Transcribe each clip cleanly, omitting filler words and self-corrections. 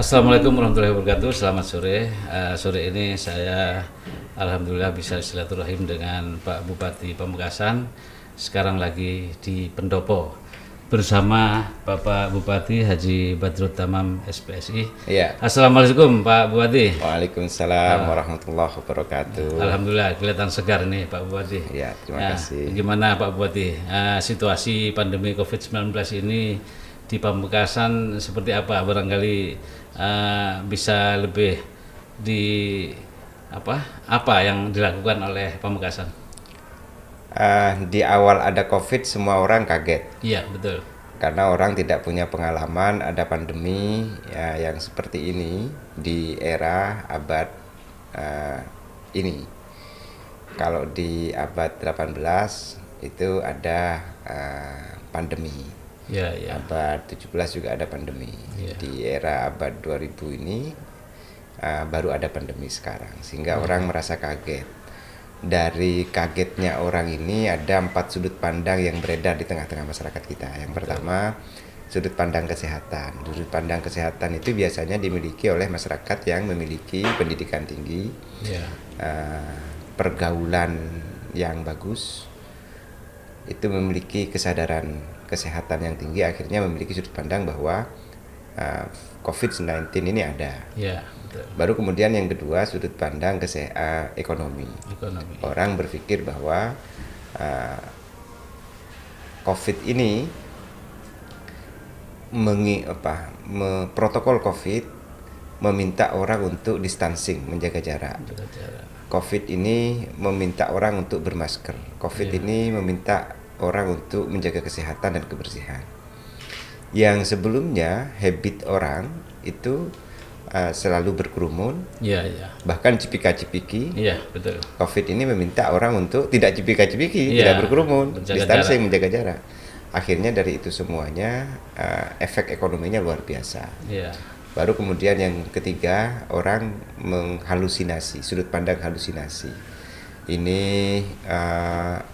Assalamualaikum warahmatullahi wabarakatuh. Selamat sore. Sore ini saya alhamdulillah bisa silaturahim dengan Pak Bupati Pamekasan. Sekarang lagi di Pendopo bersama Bapak Bupati Haji Badrut Tamam SPSI. Iya. Assalamualaikum Pak Bupati. Waalaikumsalam warahmatullahi wabarakatuh. Alhamdulillah kelihatan segar nih Pak Bupati. Ya, terima kasih. Gimana Pak Bupati? Situasi pandemi COVID-19 ini di Pamekasan seperti apa? Barangkali bisa lebih di apa yang dilakukan oleh Pamekasan? Di awal ada COVID semua orang kaget. Iya, betul. Karena orang tidak punya pengalaman ada pandemi ya, yang seperti ini di era abad ini. Kalau di abad 18 itu ada pandemi. Ya, ya. Abad 17 juga ada pandemi. Ya. Di era abad 2000 ini baru ada pandemi sekarang. Sehingga orang merasa kaget. Dari kagetnya orang ini ada 4 sudut pandang yang beredar di tengah-tengah masyarakat kita. Yang pertama, sudut pandang kesehatan. Sudut pandang kesehatan itu biasanya dimiliki oleh masyarakat yang memiliki pendidikan tinggi, Ya. Pergaulan yang bagus, itu memiliki kesadaran kesehatan yang tinggi, akhirnya memiliki sudut pandang bahwa COVID-19 ini ada. Ya, betul. Baru kemudian yang kedua, sudut pandang ekonomi. Ekonomi. Orang berpikir bahwa COVID ini protokol COVID meminta orang untuk distancing, menjaga jarak. COVID ini meminta orang untuk bermasker. COVID ini meminta orang untuk menjaga kesehatan dan kebersihan. Yang sebelumnya habit orang itu selalu berkerumun, Iya, iya. bahkan cipika-cipiki. Iya, betul. COVID ini meminta orang untuk tidak cipika-cipiki, Iya, tidak berkerumun, menjaga distancing, jarak. menjaga jarak. Akhirnya dari itu semuanya efek ekonominya luar biasa. Iya. Baru kemudian yang ketiga, orang menghalusinasi, sudut pandang halusinasi. Ini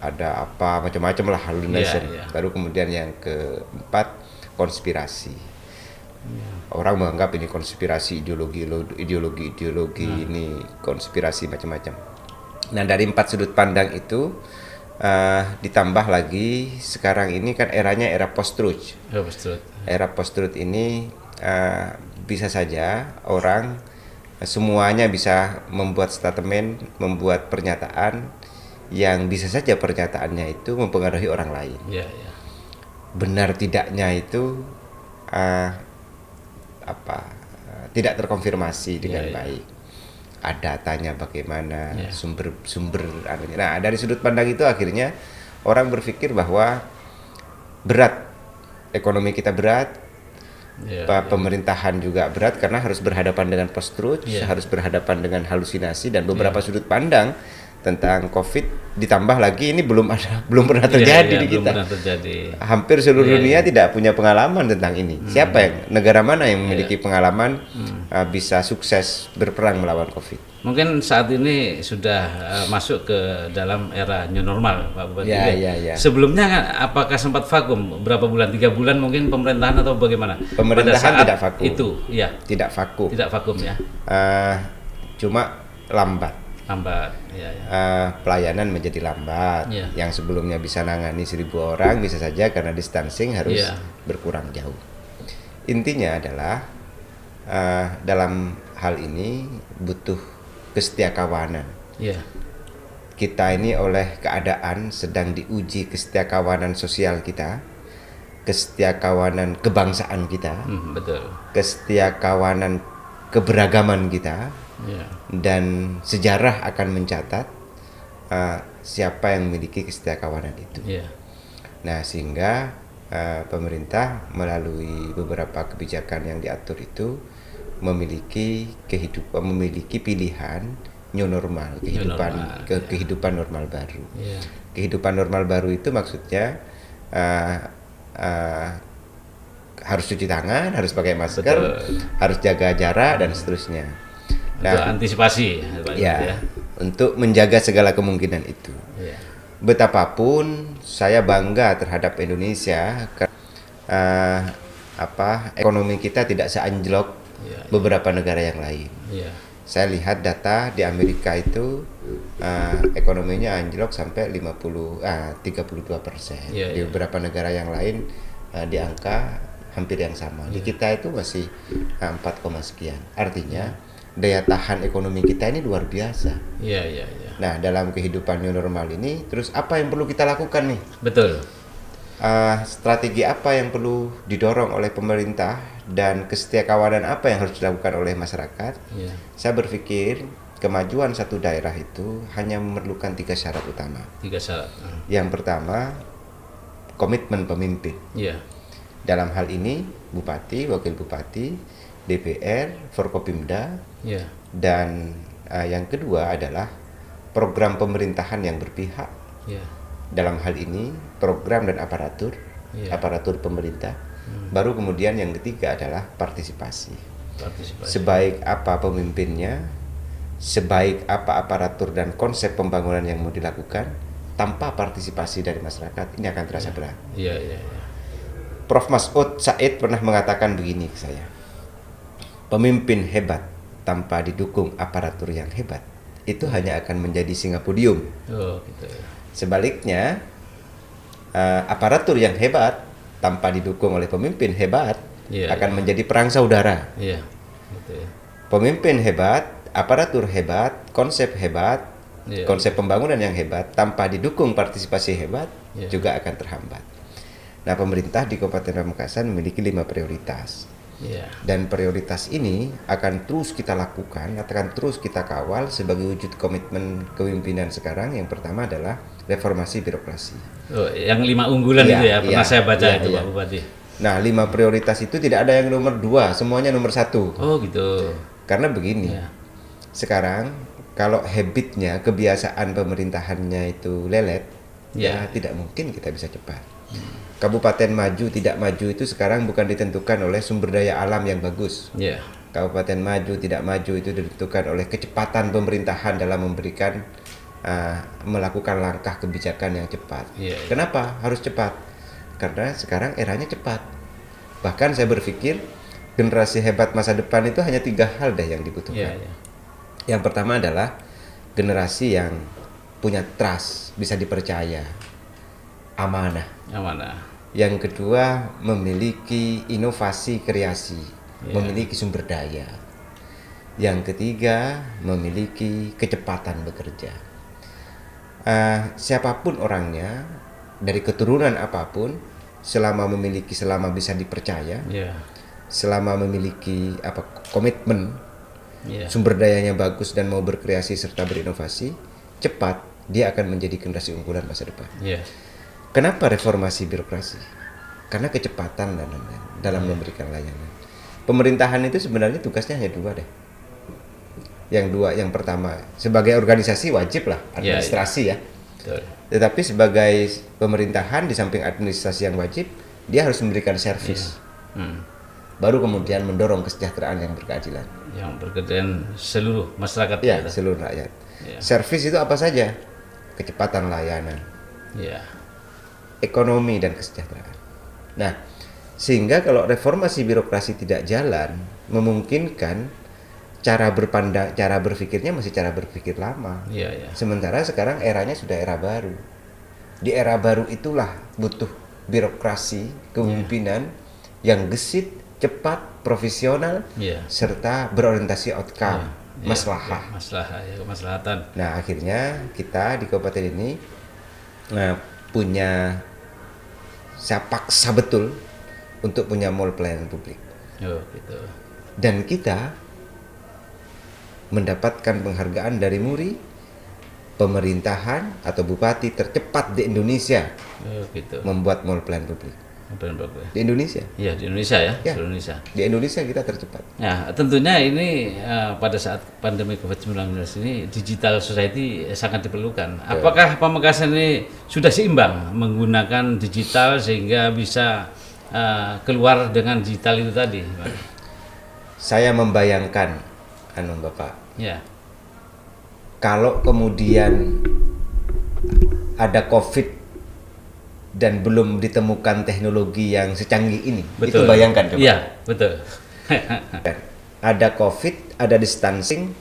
ada apa macam-macam lah hallucination. Iya, iya. Baru kemudian yang keempat, konspirasi. Orang menganggap ini konspirasi ideologi ini konspirasi macam-macam. Nah, dari 4 sudut pandang itu ditambah lagi sekarang ini kan eranya era post-truth. Ya, betul. Era post-truth ini bisa saja orang semuanya bisa membuat statement, membuat pernyataan yang bisa saja pernyataannya itu mempengaruhi orang lain. Iya, iya. Benar tidaknya itu tidak terkonfirmasi dengan baik. Datanya bagaimana, sumber anunya. Nah, dari sudut pandang itu akhirnya orang berpikir bahwa berat, ekonomi kita berat, pemerintahan juga berat karena harus berhadapan dengan post-truth, harus berhadapan dengan halusinasi dan beberapa sudut pandang tentang COVID, ditambah lagi ini belum pernah terjadi di kita. Belum pernah terjadi. Hampir seluruh dunia tidak punya pengalaman tentang ini. Siapa yang negara mana yang memiliki pengalaman bisa sukses berperang melawan COVID? Mungkin saat ini sudah masuk ke dalam era new normal, Pak Bupati. Ya. Sebelumnya kan apakah sempat vakum? Berapa bulan? 3 bulan mungkin pemerintahan atau bagaimana? Pemerintahan tidak vakum. Itu, ya. Tidak vakum. Tidak vakum ya. Cuma lambat. Lambat, ya. Pelayanan menjadi lambat. Ya. Yang sebelumnya bisa nangani 1.000 orang bisa saja karena distancing harus berkurang jauh. Intinya adalah dalam hal ini butuh kesetiakawanan. Ya. Kita ini oleh keadaan sedang diuji kesetiakawanan sosial kita, kesetiakawanan kebangsaan kita, Betul. kesetiakawanan keberagaman kita. Ya. Dan sejarah akan mencatat siapa yang memiliki kesetiakawanan itu. Ya. Nah, sehingga pemerintah melalui beberapa kebijakan yang diatur itu memiliki pilihan new normal, kehidupan normal baru. Ya. Kehidupan normal baru itu maksudnya harus cuci tangan, harus pakai masker, harus jaga jarak dan seterusnya. Nah, untuk antisipasi, ya, untuk menjaga segala kemungkinan itu. Ya. Betapapun saya bangga terhadap Indonesia, ekonomi kita tidak seanjlok beberapa negara yang lain. Ya. Saya lihat data di Amerika itu ekonominya anjlok sampai 32%. Di beberapa negara yang lain di angka hampir yang sama. Di kita itu masih 4, sekian. Artinya daya tahan ekonomi kita ini luar biasa. Nah, dalam kehidupan new normal ini, terus apa yang perlu kita lakukan nih? Betul. Strategi apa yang perlu didorong oleh pemerintah dan kesetiakawanan apa yang harus dilakukan oleh masyarakat? Saya berpikir kemajuan satu daerah itu hanya memerlukan 3 syarat utama. 3 syarat. Yang pertama, komitmen pemimpin. Dalam hal ini bupati, wakil bupati, DPR, Forkopimda, dan yang kedua adalah program pemerintahan yang berpihak. Dalam hal ini program dan aparatur pemerintah. Baru kemudian yang ketiga adalah partisipasi. Sebaik apa pemimpinnya, sebaik apa aparatur dan konsep pembangunan yang mau dilakukan, tanpa partisipasi dari masyarakat ini akan terasa berat. Prof. Mas'ud Said pernah mengatakan begini ke saya, pemimpin hebat tanpa didukung aparatur yang hebat itu hanya akan menjadi singapodium. Sebaliknya, aparatur yang hebat tanpa didukung oleh pemimpin hebat akan menjadi perang saudara. Pemimpin hebat, aparatur hebat, konsep hebat, konsep pembangunan yang hebat tanpa didukung partisipasi hebat juga akan terhambat. Nah, pemerintah di Kabupaten Pamekasan memiliki 5 prioritas. Dan prioritas ini akan terus kita lakukan, akan terus kita kawal sebagai wujud komitmen kepemimpinan sekarang. Yang pertama adalah reformasi birokrasi. Yang 5 unggulan itu ya, pernah saya baca itu Pak Bupati. Nah, 5 prioritas itu tidak ada yang nomor 2, semuanya nomor 1. Oh gitu. Karena begini, sekarang kalau habitnya, kebiasaan pemerintahannya itu lelet, ya tidak mungkin kita bisa cepat. Kabupaten maju tidak maju itu sekarang bukan ditentukan oleh sumber daya alam yang bagus. Kabupaten maju tidak maju itu ditentukan oleh kecepatan pemerintahan dalam memberikan melakukan langkah kebijakan yang cepat. Kenapa harus cepat? Karena sekarang eranya cepat. Bahkan saya berpikir generasi hebat masa depan itu hanya 3 hal yang dibutuhkan. Yang pertama adalah generasi yang punya trust, bisa dipercaya, amanah. Yang kedua, memiliki inovasi kreasi, memiliki sumber daya. Yang ketiga, memiliki kecepatan bekerja. Siapapun orangnya, dari keturunan apapun, selama bisa dipercaya, selama memiliki komitmen, sumber dayanya bagus dan mau berkreasi serta berinovasi, cepat dia akan menjadi generasi unggulan masa depan. Kenapa reformasi birokrasi? Karena kecepatan dan lain-lain dalam memberikan layanan. Pemerintahan itu sebenarnya tugasnya hanya 2 deh. Yang pertama, sebagai organisasi wajib lah administrasi Tetapi sebagai pemerintahan di samping administrasi yang wajib, dia harus memberikan servis. Baru kemudian mendorong kesejahteraan yang berkeadilan. Yang berkeadilan seluruh masyarakat. Seluruh rakyat. Servis itu apa saja? Kecepatan layanan. Ekonomi dan kesejahteraan. Nah, sehingga kalau reformasi birokrasi tidak jalan, memungkinkan cara berpikirnya masih cara berpikir lama. Sementara sekarang eranya sudah era baru. Di era baru itulah butuh birokrasi, kepemimpinan yang gesit, cepat, profesional, serta berorientasi outcome, maslahah. Kemaslahatan. Nah, akhirnya kita di kabupaten ini punya, saya paksa betul untuk punya mall pelayanan publik. Dan kita mendapatkan penghargaan dari MURI, pemerintahan atau bupati tercepat di Indonesia membuat mall pelayanan publik. Di Indonesia? Iya, di Indonesia ya. Indonesia. Di Indonesia kita tercepat. Nah, tentunya ini pada saat pandemi COVID-19 ini digital society sangat diperlukan. Apakah Pamekasan ini sudah seimbang menggunakan digital sehingga bisa keluar dengan digital itu tadi? Saya membayangkan, Bapak. Kalau kemudian ada COVID dan belum ditemukan teknologi yang secanggih ini, itu bayangkan coba. Iya, betul. ada COVID, ada distancing,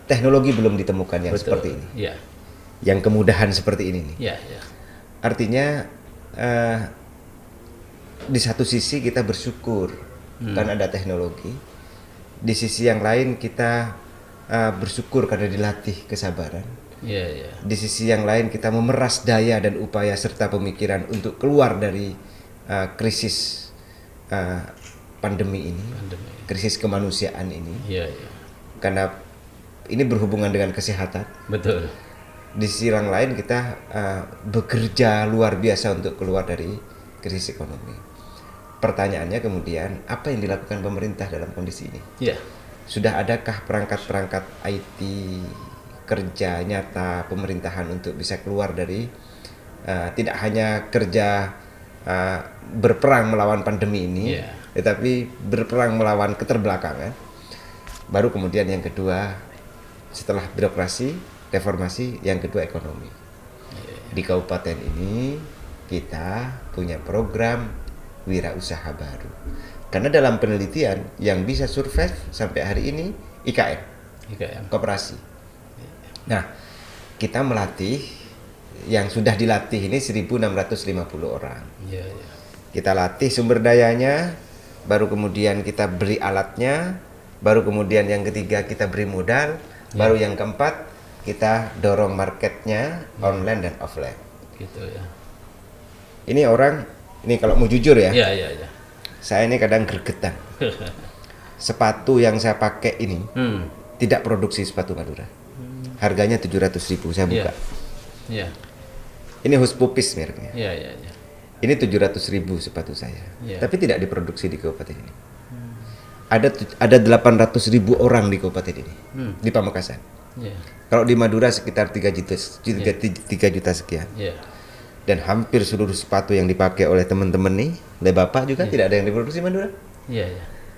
teknologi belum ditemukan yang Betul. seperti ini, Ya. yang kemudahan seperti ini nih. Ya, ya. Artinya di satu sisi kita bersyukur kan ada teknologi, di sisi yang lain kita bersyukur karena dilatih kesabaran. Ya, ya. Di sisi yang lain kita memeras daya dan upaya serta pemikiran untuk keluar dari krisis pandemi ini, krisis kemanusiaan ini. Ya, ya. Karena ini berhubungan dengan kesehatan. Betul. Di sisi yang lain kita bekerja luar biasa untuk keluar dari krisis ekonomi. Pertanyaannya kemudian, apa yang dilakukan pemerintah dalam kondisi ini? Ya. Sudah adakah perangkat-perangkat IT kerja nyata pemerintahan untuk bisa keluar dari tidak hanya kerja berperang melawan pandemi ini, tetapi berperang melawan keterbelakangan. Baru kemudian yang kedua, setelah birokrasi, reformasi, yang kedua ekonomi. Di kabupaten ini kita punya program wirausaha baru. Karena dalam penelitian yang bisa survive sampai hari ini IKM. Koperasi. Nah, kita melatih yang sudah dilatih ini 1.650 orang. Ya, ya. Kita latih sumber dayanya, baru kemudian kita beri alatnya, baru kemudian yang ketiga kita beri modal, baru yang keempat kita dorong marketnya online dan offline. Gitu ya. Ini orang, ini kalau mau jujur ya, Ya, ya, ya. saya ini kadang gregetan. Sepatu yang saya pakai ini tidak produksi sepatu Madura. Harganya 700.000, saya buka. Ya. Ini Hush Puppies mereknya. Ya, ya, ya. Ini 700.000 sepatu saya. Tapi tidak diproduksi di kabupaten ini. Ada 800.000 orang di kabupaten ini, di Pamekasan. Kalau di Madura sekitar 3 juta sekian. Dan hampir seluruh sepatu yang dipakai oleh teman-teman nih, oleh Bapak juga tidak ada yang diproduksi Madura.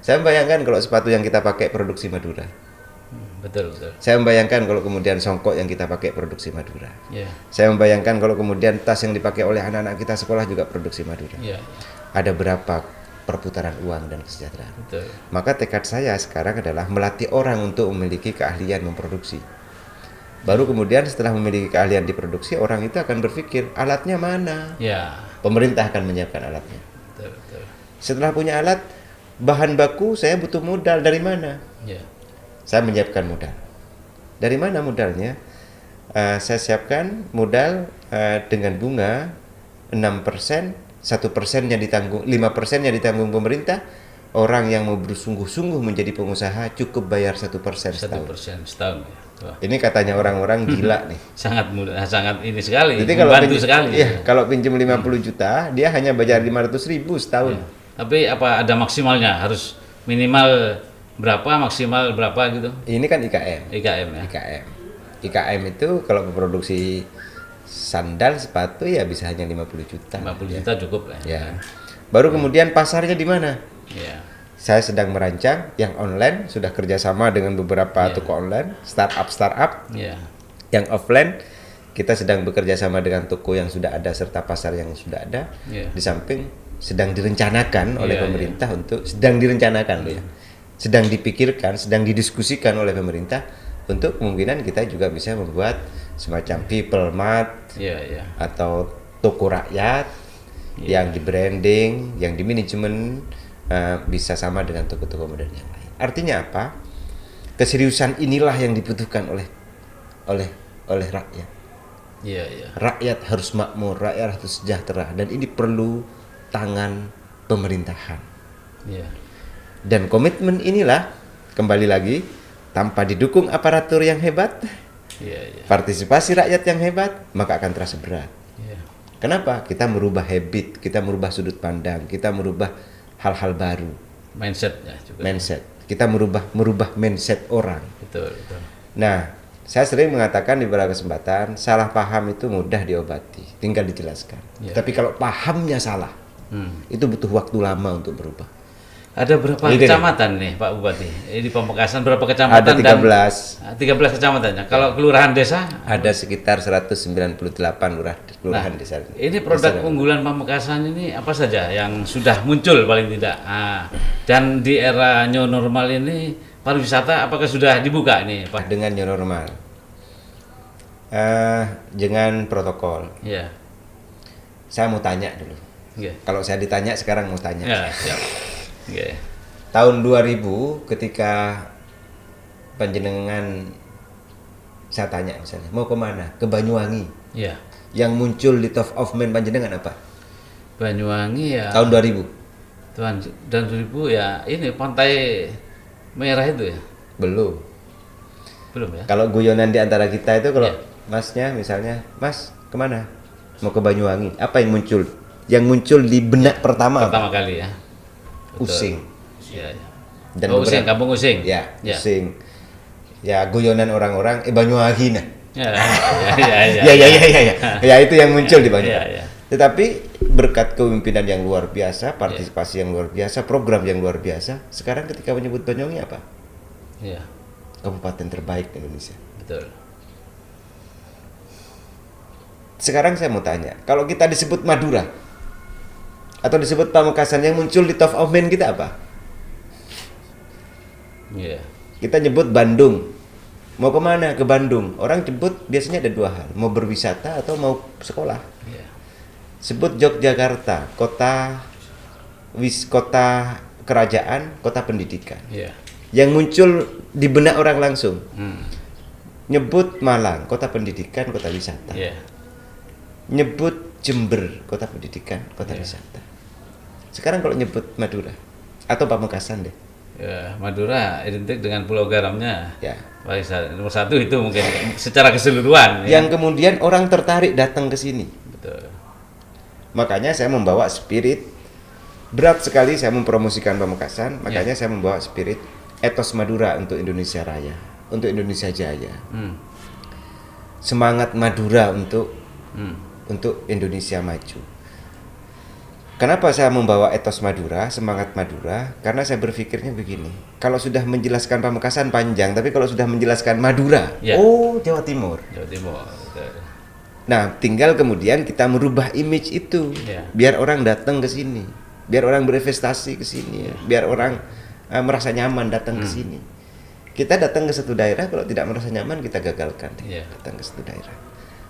Saya membayangkan kalau sepatu yang kita pakai produksi Madura. Betul, betul. Saya membayangkan kalau kemudian songkok yang kita pakai produksi Madura. Yeah. Saya membayangkan kalau kemudian tas yang dipakai oleh anak-anak kita sekolah juga produksi Madura. Yeah. Ada berapa perputaran uang dan kesejahteraan. Betul. Maka tekad saya sekarang adalah melatih orang untuk memiliki keahlian memproduksi. Baru kemudian setelah memiliki keahlian diproduksi, orang itu akan berpikir alatnya mana. Yeah. Pemerintah akan menyiapkan alatnya. Betul, betul. Setelah punya alat, bahan baku saya butuh modal dari mana? Yeah. Saya menyiapkan modal. Dari mana modalnya? Saya siapkan modal dengan bunga 6%, 1%-nya ditanggung, 5%-nya ditanggung pemerintah. Orang yang mau bersungguh-sungguh menjadi pengusaha cukup bayar 1% setahun. 1% setahun. Ya. Ini katanya orang-orang gila nih. Sangat mudah, sangat ini sekali. Jadi kalau membantu sekali. Iya, kalau pinjam 50 juta, dia hanya bayar 500.000 setahun. Ya. Tapi apa ada maksimalnya? Harus minimal berapa, maksimal berapa gitu? Ini kan IKM. IKM ya. IKM itu kalau memproduksi sandal, sepatu ya bisa hanya 50 juta. 50 juta cukup lah. Ya. Baru kemudian pasarnya di mana? Ya. Saya sedang merancang yang online, sudah kerjasama dengan beberapa toko online, startup. Ya. Yang offline kita sedang bekerja sama dengan toko yang sudah ada serta pasar yang sudah ada. Ya. Di samping sedang direncanakan oleh pemerintah untuk sedang direncanakan loh ya. Sedang dipikirkan, sedang didiskusikan oleh pemerintah untuk kemungkinan kita juga bisa membuat semacam people mart atau toko rakyat yang di branding, yang di manajemen bisa sama dengan toko-toko modern yang lain. Artinya apa? Keseriusan inilah yang dibutuhkan oleh rakyat. Rakyat harus makmur, rakyat harus sejahtera, dan ini perlu tangan pemerintahan. Dan komitmen inilah, kembali lagi, tanpa didukung aparatur yang hebat, partisipasi rakyat yang hebat, maka akan terasa berat. Kenapa? Kita merubah habit, kita merubah sudut pandang, kita merubah hal-hal baru. Mindsetnya juga. Mindset. Kita merubah mindset orang. Betul, betul. Nah, saya sering mengatakan di beberapa kesempatan, salah paham itu mudah diobati, tinggal dijelaskan. Tapi kalau pahamnya salah, itu butuh waktu lama untuk berubah. Ada berapa kecamatan nih Pak Bupati? Di Pamekasan berapa kecamatan? Ada 13. 13 kecamatannya. Kalau kelurahan desa? Ada sekitar 198 kelurahan desa. Ini produk unggulan Pamekasan ini apa saja yang sudah muncul paling tidak? Dan di era new normal ini pariwisata apakah sudah dibuka ini Pak? Dengan new normal. Dengan protokol. Ya. Saya mau tanya dulu. Okay. Kalau saya ditanya sekarang mau tanya. Ya, siap. Okay. Tahun 2000 ketika panjenengan saya tanya misalnya mau kemana? Ke Banyuwangi. Ya. Yang muncul di top of mind panjenengan apa? Banyuwangi ya. Tahun 2000. Dan 2000 ya ini Pantai Merah itu ya. Belum ya. Kalau guyonan di antara kita itu kalau masnya misalnya, Mas kemana? Mau ke Banyuwangi. Apa yang muncul? Yang muncul di benak pertama kali ya. Betul. Using. Ya. Dan Using, kampung Using. Ya, Using. Ya guyonan orang-orang Banyuwangi nah. Ya itu yang muncul di Banyuwangi. Tetapi berkat kepemimpinan yang luar biasa, partisipasi yang luar biasa, program yang luar biasa, sekarang ketika menyebut Banyuwangi apa? Ya. Kabupaten terbaik di Indonesia. Betul. Sekarang saya mau tanya, kalau kita disebut Madura atau disebut Pamekasan, yang muncul di top of mind kita apa? Yeah. Kita nyebut Bandung. Mau kemana? Ke Bandung. Orang jemput biasanya ada dua hal, mau berwisata atau mau sekolah. Yeah. Sebut Yogyakarta, kota kerajaan, kota pendidikan. Yeah. Yang muncul di benak orang langsung. Nyebut Malang, kota pendidikan, kota wisata. Yeah. Nyebut Jember, kota pendidikan, kota wisata. Sekarang kalau nyebut Madura atau Pamekasan deh. Ya, Madura identik dengan pulau garamnya. Ya. Nomor satu itu mungkin secara keseluruhan. Yang kemudian orang tertarik datang ke sini. Betul. Makanya saya membawa spirit, berat sekali saya mempromosikan Pamekasan. Makanya saya membawa spirit etos Madura untuk Indonesia Raya, untuk Indonesia Jaya. Semangat Madura untuk Indonesia maju. Kenapa saya membawa etos Madura, semangat Madura? Karena saya berpikirnya begini, kalau sudah menjelaskan Pamekasan panjang, tapi kalau sudah menjelaskan Madura, Jawa Timur. Jawa Timur. Betul. Nah, tinggal kemudian kita merubah image itu, biar orang datang ke sini, biar orang berinvestasi ke sini, biar orang merasa nyaman datang ke sini. Kita datang ke satu daerah, kalau tidak merasa nyaman kita gagalkan. Datang ke satu daerah,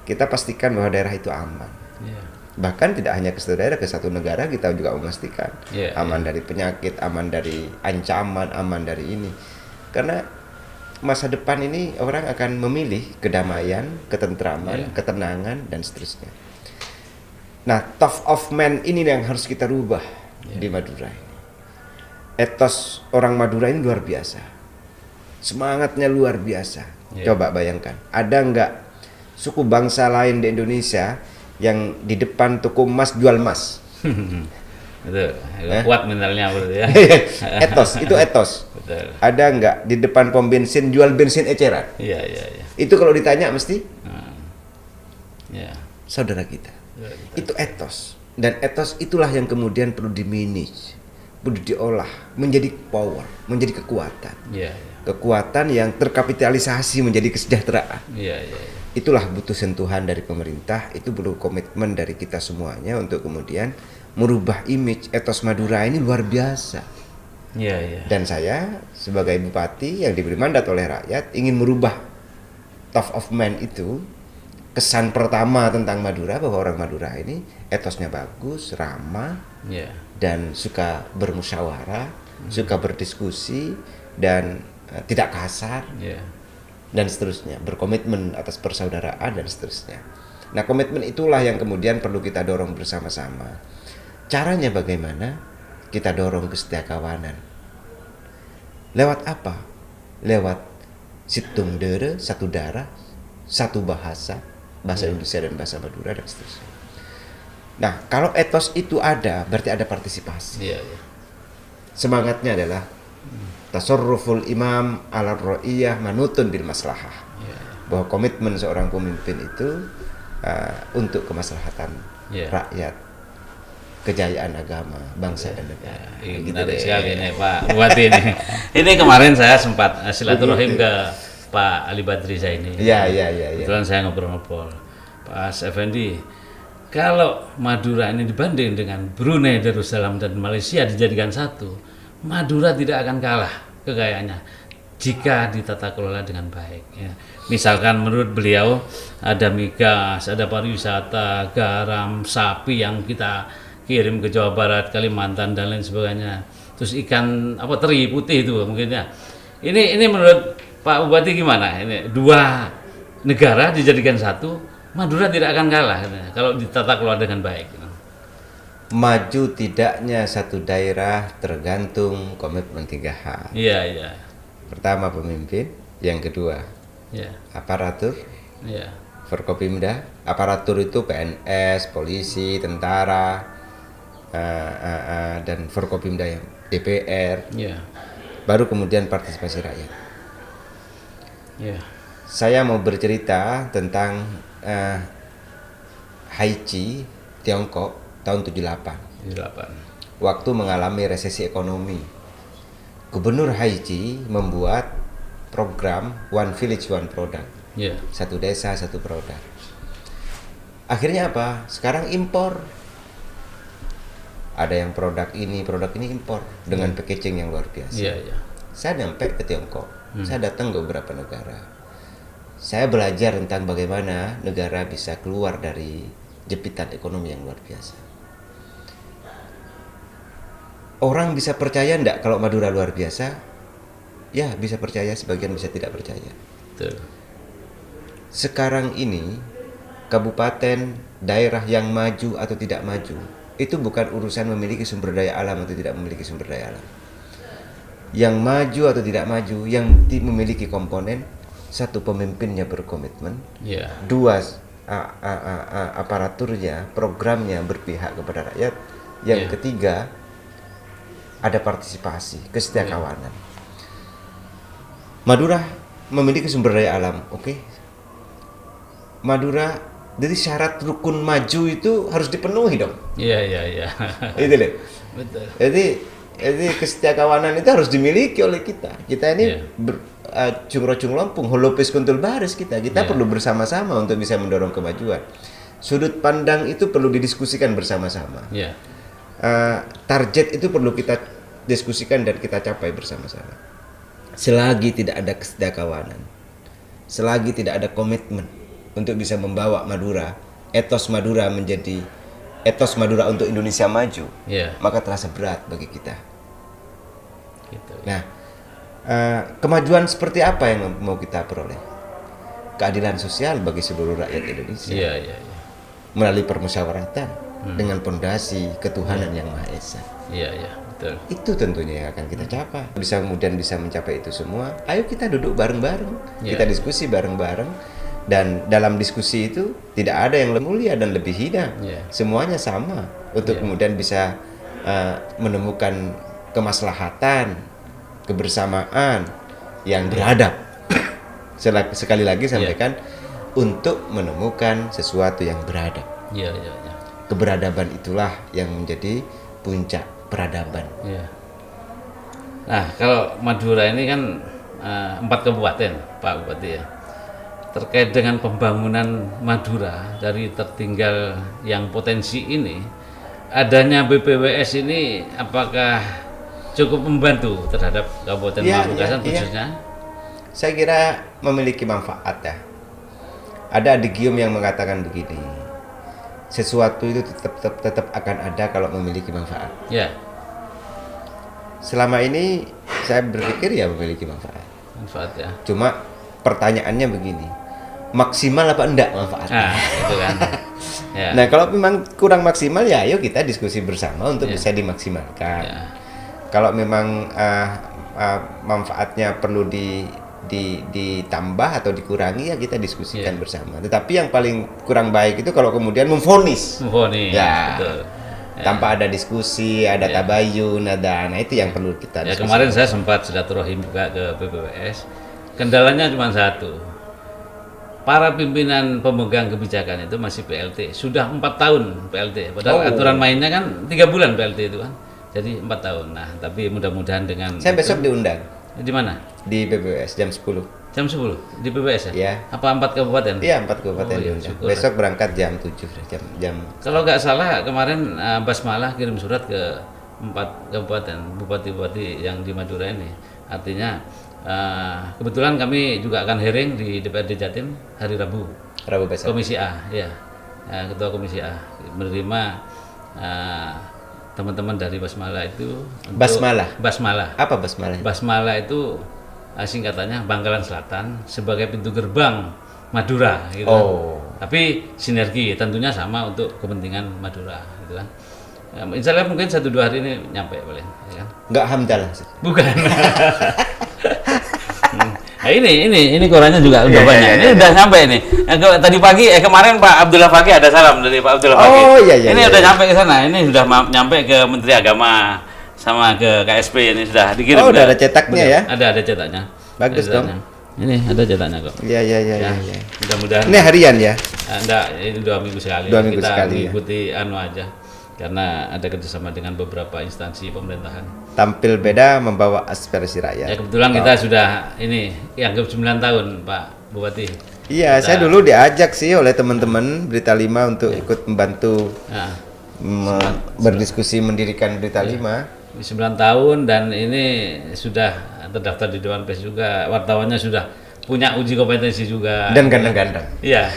kita pastikan bahwa daerah itu aman. Bahkan tidak hanya ke satu daerah, ke satu negara kita juga memastikan aman dari penyakit, aman dari ancaman, aman dari ini. Karena masa depan ini orang akan memilih kedamaian, ketentraman, ketenangan dan seterusnya. Nah, top of man ini yang harus kita rubah di Madura ini. Etos orang Madura ini luar biasa. Semangatnya luar biasa. Coba bayangkan, ada nggak suku bangsa lain di Indonesia yang di depan toko emas jual emas? Betul. Kuat mentalnya berarti ya. Etos, itu etos. Betul. Ada nggak di depan pom bensin jual bensin eceran? Iya. Itu kalau ditanya mesti saudara kita. Itu etos. Dan etos itulah yang kemudian perlu dimanage, perlu diolah menjadi power, menjadi kekuatan. Kekuatan yang terkapitalisasi menjadi kesejahteraan. Itulah butuh sentuhan dari pemerintah, itu perlu komitmen dari kita semuanya untuk kemudian merubah image etos Madura ini luar biasa. Dan saya sebagai bupati yang diberi mandat oleh rakyat ingin merubah top of man itu. Kesan pertama tentang Madura bahwa orang Madura ini etosnya bagus, ramah, dan suka bermusyawarah, suka berdiskusi dan tidak kasar. Dan seterusnya, berkomitmen atas persaudaraan dan seterusnya. Nah, komitmen itulah yang kemudian perlu kita dorong bersama-sama. Caranya bagaimana? Kita dorong kesetiakawanan. Lewat apa? Lewat situng dere, satu darah, satu bahasa Indonesia dan bahasa Madura dan seterusnya. Nah, kalau etos itu ada, berarti ada partisipasi. Semangatnya adalah tasarruful imam ala ra'iyah manutun bil maslahah. Bahwa komitmen seorang pemimpin itu untuk kemaslahatan rakyat. kejayaan agama, bangsa dan negara. Gitu menarik sekali ini Pak Bupati ini. Ini kemarin saya sempat silaturahim ke Pak Ali Badri Zaini. Iya. Kebetulan saya ngobrol-ngobrol. Pak Effendi, kalau Madura ini dibanding dengan Brunei Darussalam dan Malaysia dijadikan satu, Madura tidak akan kalah kekayaannya jika ditata kelola dengan baik. Ya. Misalkan menurut beliau ada migas, ada pariwisata, garam, sapi yang kita kirim ke Jawa Barat, Kalimantan dan lain sebagainya. Terus ikan teri putih itu mungkin ya. Ini menurut Pak Bupati gimana? Ini dua negara dijadikan satu, Madura tidak akan kalah kalau ditata kelola dengan baik. Maju tidaknya satu daerah tergantung komitmen 3 hal. Iya. Pertama pemimpin, yang kedua aparatur, Forkopimda. Aparatur itu PNS, polisi, tentara, dan Forkopimda yang DPR. Baru kemudian partisipasi rakyat. Saya mau bercerita tentang Haichi, Tiongkok tahun 78. Waktu mengalami resesi ekonomi. Gubernur Haichi membuat program One Village One Product. Satu desa satu produk. Akhirnya apa? Sekarang impor. Ada yang produk ini impor dengan packaging yang luar biasa. Saya nyampe ke Tiongkok. Saya datang ke beberapa negara. Saya belajar tentang bagaimana negara bisa keluar dari jepitan ekonomi yang luar biasa. Orang bisa percaya enggak kalau Madura luar biasa? Ya, bisa percaya, sebagian bisa tidak percaya. Betul. Sekarang ini, kabupaten, daerah yang maju atau tidak maju, itu bukan urusan memiliki sumber daya alam atau tidak memiliki sumber daya alam. Yang maju atau tidak maju, yang memiliki komponen, satu, pemimpinnya berkomitmen, dua, aparaturnya, programnya berpihak kepada rakyat, yang ketiga, ada partisipasi, kesetiakawanan. Madura memiliki sumber daya alam, oke. Madura, jadi syarat rukun maju itu harus dipenuhi dong. Iya. Itu loh. Betul. Jadi kesetiakawanan itu harus dimiliki oleh kita. Kita ini Cungrocung Lompung, Holopes Kuntul Baris kita perlu bersama-sama untuk bisa mendorong kemajuan. Sudut pandang itu perlu didiskusikan bersama-sama. Target itu perlu kita diskusikan dan kita capai bersama-sama. Selagi tidak ada kesetiakawanan, selagi tidak ada komitmen untuk bisa membawa Madura, etos Madura menjadi etos Madura untuk Indonesia maju, maka terasa berat bagi kita. Nah, kemajuan seperti apa yang mau kita peroleh? Keadilan sosial bagi seluruh rakyat Indonesia. Melalui permusyawaratan dengan pondasi ketuhanan yang Maha Esa. Betul. Itu tentunya yang akan kita capai. Bisa mencapai itu semua, ayo kita duduk bareng-bareng, kita diskusi bareng-bareng, dan dalam diskusi itu tidak ada yang lebih mulia dan lebih hina. Semuanya sama untuk kemudian bisa menemukan kemaslahatan, kebersamaan yang beradab. Sekali lagi sampaikan, untuk menemukan sesuatu yang beradab. Keberadaban itulah yang menjadi puncak peradaban. Nah, kalau Madura ini kan 4 kabupaten, Pak Bupati ya. Terkait dengan pembangunan Madura dari tertinggal yang potensi ini, adanya BPWS ini apakah cukup membantu terhadap Kabupaten Pamekasan khususnya? Saya kira memiliki manfaat ya. Ada adigium yang mengatakan begini, sesuatu itu tetap akan ada kalau memiliki manfaat. Selama ini saya berpikir memiliki manfaat. Ya. Cuma pertanyaannya begini, maksimal apa enggak manfaatnya? Itu kan. Nah, kalau memang kurang maksimal ayo kita diskusi bersama untuk bisa dimaksimalkan. Kalau memang manfaatnya perlu ditambah atau dikurangi, kita diskusikan bersama. Tetapi yang paling kurang baik itu kalau kemudian memvonis. Betul. Tanpa ada diskusi, ada tabayun, nah itu yang perlu kita diskusikan. Kemarin saya sempat silaturahim juga ke BPWS. Kendalanya cuma satu. para pimpinan pemegang kebijakan itu masih PLT. Sudah 4 tahun PLT. Padahal aturan mainnya kan 3 bulan PLT itu kan. Jadi 4 tahun. Nah, tapi mudah-mudahan dengan Saya besok diundang. Di mana? Di BPWS jam 10. Jam 10 di PPS ya? Iya. Apa 4 kabupaten? Iya, 4 kabupaten iya, diundang. syukur. Besok berangkat jam 7 jam. Kalau nggak salah kemarin Basmalah kirim surat ke 4 kabupaten, bupati-bupati yang di Madura ini. Artinya kebetulan kami juga akan hearing di DPRD Jatim hari Rabu. Rabu besok. Komisi A, ya. Ketua Komisi A menerima teman-teman dari Basmalah itu. Basmalah? Basmalah. Apa Basmalah? Basmalah itu singkatannya Bangkalan Selatan sebagai pintu gerbang Madura gitu kan. Tapi sinergi tentunya sama untuk kepentingan Madura gitu kan. Insya Allah mungkin 1-2 hari ini nyampe boleh ya kan. Enggak hamdalah. Bukan. Nah, ini korannya juga udah banyak. Ini udah sampai ini. Tadi pagi kemarin Pak Abdullah Fakih ada salam dari Pak Abdullah Fakih. Oh iya. Ini udah nyampe ke sana. Ini sudah nyampe ke Menteri Agama sama ke KSP, ini sudah dikirim. Oh, udah ada cetaknya ya? Ada cetaknya. Bagus dong. Ini ada cetaknya kok. Iya. Mudah-mudahan. Ini harian ya? Enggak, ini 2 minggu sekali. 2 minggu kita sekali. Kita mengikuti aja. Karena ada kerjasama dengan beberapa instansi pemerintahan. Tampil beda membawa aspirasi rakyat. Ya kebetulan kita sudah ini anggap 9 tahun Pak Bupati. Iya, saya dulu diajak sih oleh teman-teman Berita 5 untuk ikut membantu berdiskusi mendirikan Berita 5. 9 tahun dan ini sudah terdaftar di Dewan Pers juga, wartawannya sudah punya uji kompetensi juga. Dan ganteng-ganteng. Iya.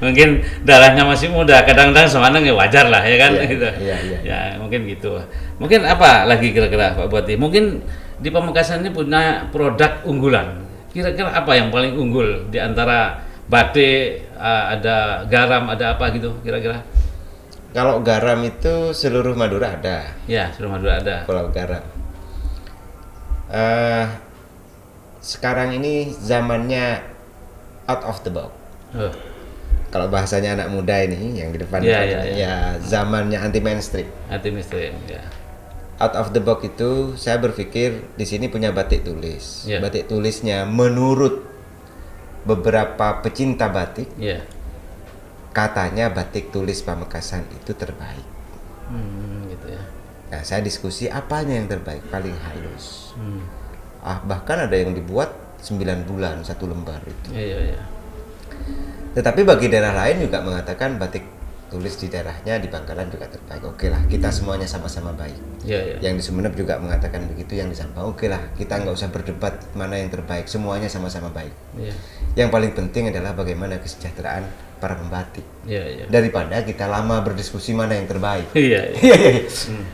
Mungkin darahnya masih muda, kadang-kadang semangat ya wajar lah ya kan. Gitu. Iya. Ya mungkin gitu. Mungkin apa lagi kira-kira Pak Bupati? Mungkin di Pamekasan ini punya produk unggulan. Kira-kira apa yang paling unggul di antara batik, ada garam, ada apa gitu kira-kira? Kalau garam itu seluruh Madura ada. Ya, seluruh Madura ada. Kalau garam. Sekarang ini zamannya out of the box. Kalau bahasanya anak muda ini yang di depan ya zamannya anti mainstream. Anti mainstream, ya. Out of the box itu saya berpikir di sini punya batik tulis. Yeah. Batik tulisnya menurut beberapa pecinta batik, katanya batik tulis Pamekasan itu terbaik. Gitu ya. Nah, saya diskusi apanya yang terbaik, paling halus. Bahkan ada yang dibuat 9 bulan 1 lembar itu. Iya. Tetapi bagi daerah lain juga mengatakan batik tulis di daerahnya di Bangkalan juga terbaik. Oke lah, kita semuanya sama-sama baik. Yang di Sumeneb juga mengatakan begitu, yang di Sampang. Oke lah, kita nggak usah berdebat mana yang terbaik, semuanya sama-sama baik. Yang paling penting adalah bagaimana kesejahteraan para pembatik. Daripada kita lama berdiskusi mana yang terbaik.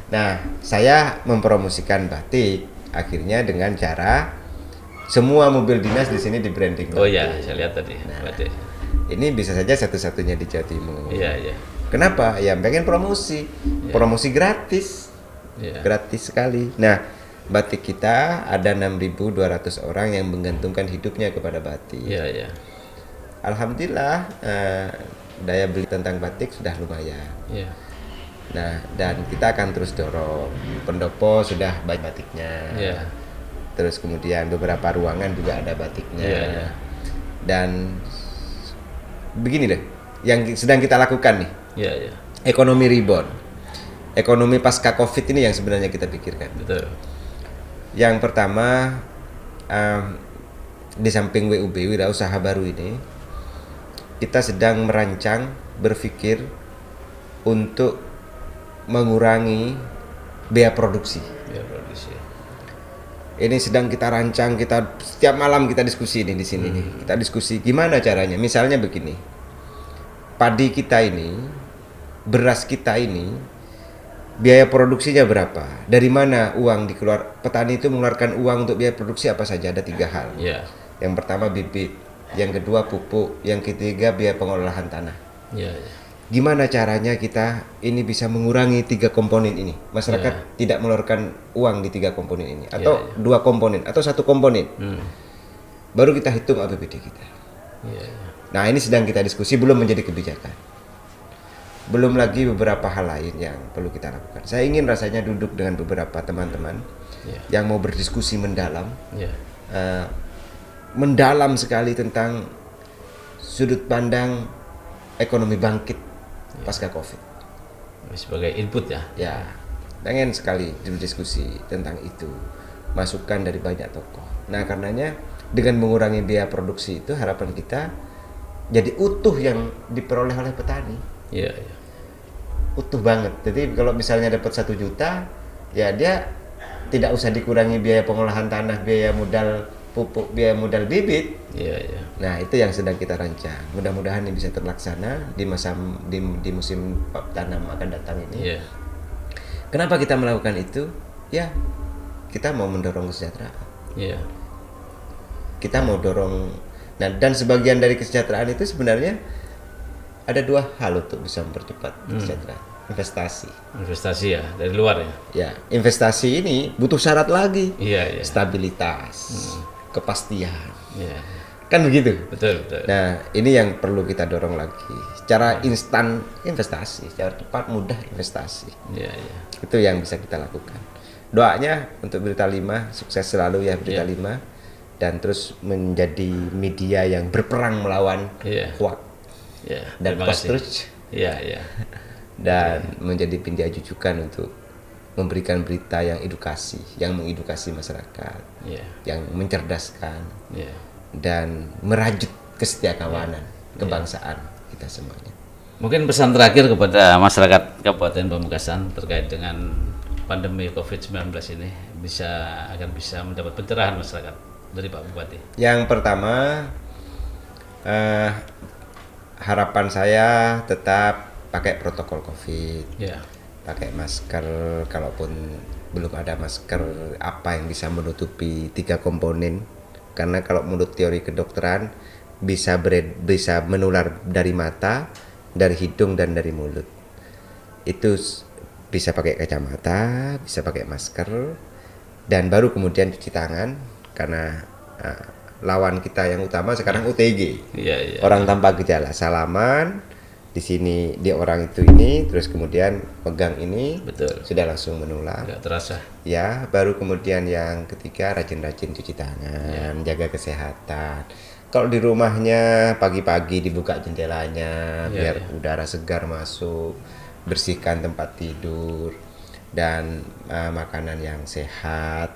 Nah, saya mempromosikan batik akhirnya dengan cara semua mobil dinas di sini di branding. Oh iya, saya lihat tadi. Batik. Ini bisa saja satu-satunya di Jawa Timur. Iya. Kenapa? Ya pengen promosi. Promosi gratis. Gratis sekali. Nah, batik kita ada 6.200 orang yang menggantungkan hidupnya kepada batik. Iya. Alhamdulillah daya beli tentang batik sudah lumayan. Nah, dan kita akan terus dorong. Pendopo sudah banyak batiknya. Terus kemudian beberapa ruangan juga ada batiknya. Dan begini deh, yang sedang kita lakukan nih. Ekonomi rebound. Ekonomi pasca Covid ini yang sebenarnya kita pikirkan. Betul. Yang pertama, di samping WUB, Wirausaha Baru ini, kita sedang merancang, berpikir untuk mengurangi biaya produksi. Ini sedang kita rancang, kita setiap malam kita diskusi ini di sini. Kita diskusi gimana caranya. Misalnya begini, padi kita ini, beras kita ini, biaya produksinya berapa? Dari mana uang dikeluar? Petani itu mengeluarkan uang untuk biaya produksi apa saja? Ada 3 hal. Yang pertama bibit, yang kedua pupuk, yang ketiga biaya pengolahan tanah. Gimana caranya kita ini bisa mengurangi 3 komponen ini? Masyarakat tidak mengeluarkan uang di 3 komponen ini, atau 2 komponen, atau 1 komponen. Baru kita hitung APBD kita. Nah, ini sedang kita diskusi, belum menjadi kebijakan. Belum lagi beberapa hal lain yang perlu kita lakukan. Saya ingin rasanya duduk dengan beberapa teman-teman yang mau berdiskusi mendalam, mendalam sekali tentang sudut pandang ekonomi bangkit pasca Covid. Sebagai input ya. Ya, pengen sekali berdiskusi tentang itu, masukan dari banyak tokoh. Nah, karenanya dengan mengurangi biaya produksi itu harapan kita jadi utuh yang diperoleh oleh petani. Iya, iya. Utuh banget. Jadi kalau misalnya dapat 1 juta, ya dia tidak usah dikurangi biaya pengolahan tanah, biaya modal pupuk, biaya modal bibit. Iya, iya. Nah, itu yang sedang kita rancang. Mudah-mudahan ini bisa terlaksana di di musim tanam akan datang ini. Iya. Kenapa kita melakukan itu? Ya, kita mau mendorong kesejahteraan. Iya. Kita mau dorong. Nah, dan sebagian dari kesejahteraan itu sebenarnya ada 2 hal untuk bisa mempercepat kesejahteraan. Investasi. Investasi ya dari luar ya. Ya, investasi ini butuh syarat lagi. Iya, iya. Stabilitas, kepastian. Iya. Kan begitu. Betul, betul. Nah, ini yang perlu kita dorong lagi. Secara instan investasi, secara cepat mudah investasi. Iya, iya. Itu yang bisa kita lakukan. Doanya untuk Berita 5 sukses selalu ya Berita 5, dan terus menjadi media yang berperang melawan hoax dan post-truth. Iya, iya. Dan menjadi pindia jujukan untuk memberikan berita yang edukasi, yang mengedukasi masyarakat, yang mencerdaskan, dan merajut kesetiakawanan kebangsaan kita semuanya. Mungkin pesan terakhir kepada masyarakat Kabupaten Pamekasan terkait dengan pandemi COVID-19 ini agar bisa mendapat pencerahan masyarakat dari Pak Bupati. Yang pertama, harapan saya tetap pakai protokol COVID, pakai masker. Kalaupun belum ada masker, apa yang bisa menutupi 3 komponen? Karena kalau menurut teori kedokteran bisa menular dari mata, dari hidung, dan dari mulut. Itu bisa pakai kacamata, bisa pakai masker, dan baru kemudian cuci tangan. Karena lawan kita yang utama sekarang OTG, orang tanpa gejala. Salaman di sini dia orang ini, terus kemudian pegang ini, sudah langsung menular. Nggak terasa. Ya, baru kemudian yang ketiga rajin-rajin cuci tangan, jaga kesehatan. Kalau di rumahnya pagi-pagi dibuka jendelanya biar udara segar masuk, bersihkan tempat tidur, dan makanan yang sehat,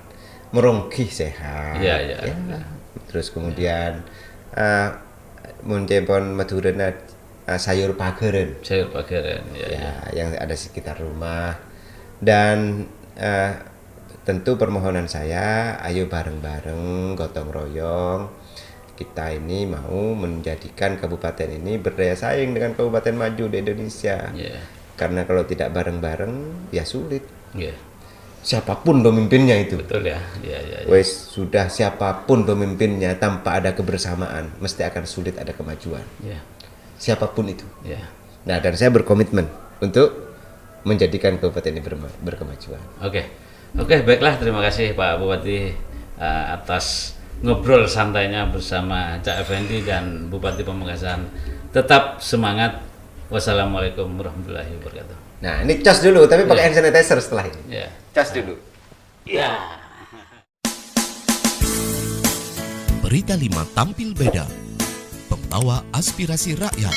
merongki sehat. Terus kemudian muncul madurena sayur pageren yang ada sekitar rumah. Dan tentu permohonan saya, ayo bareng-bareng gotong royong kita ini mau menjadikan kabupaten ini berdaya saing dengan kabupaten maju di Indonesia. Karena kalau tidak bareng-bareng ya sulit. Siapapun pemimpinnya itu. Betul ya. Wes sudah siapapun pemimpinnya, tanpa ada kebersamaan mesti akan sulit ada kemajuan. Siapapun itu. Nah, dan saya berkomitmen untuk menjadikan kabupaten ini berkemajuan. Oke, baiklah, terima kasih Pak Bupati atas ngobrol santainya bersama Cak Effendi dan Bupati Pamekasan. Tetap semangat. Wassalamualaikum warahmatullahi wabarakatuh. Nah, ini cas dulu, tapi pakai hand sanitizer setelah ini. Cas dulu. Berita 5 tampil beda, membawa aspirasi rakyat.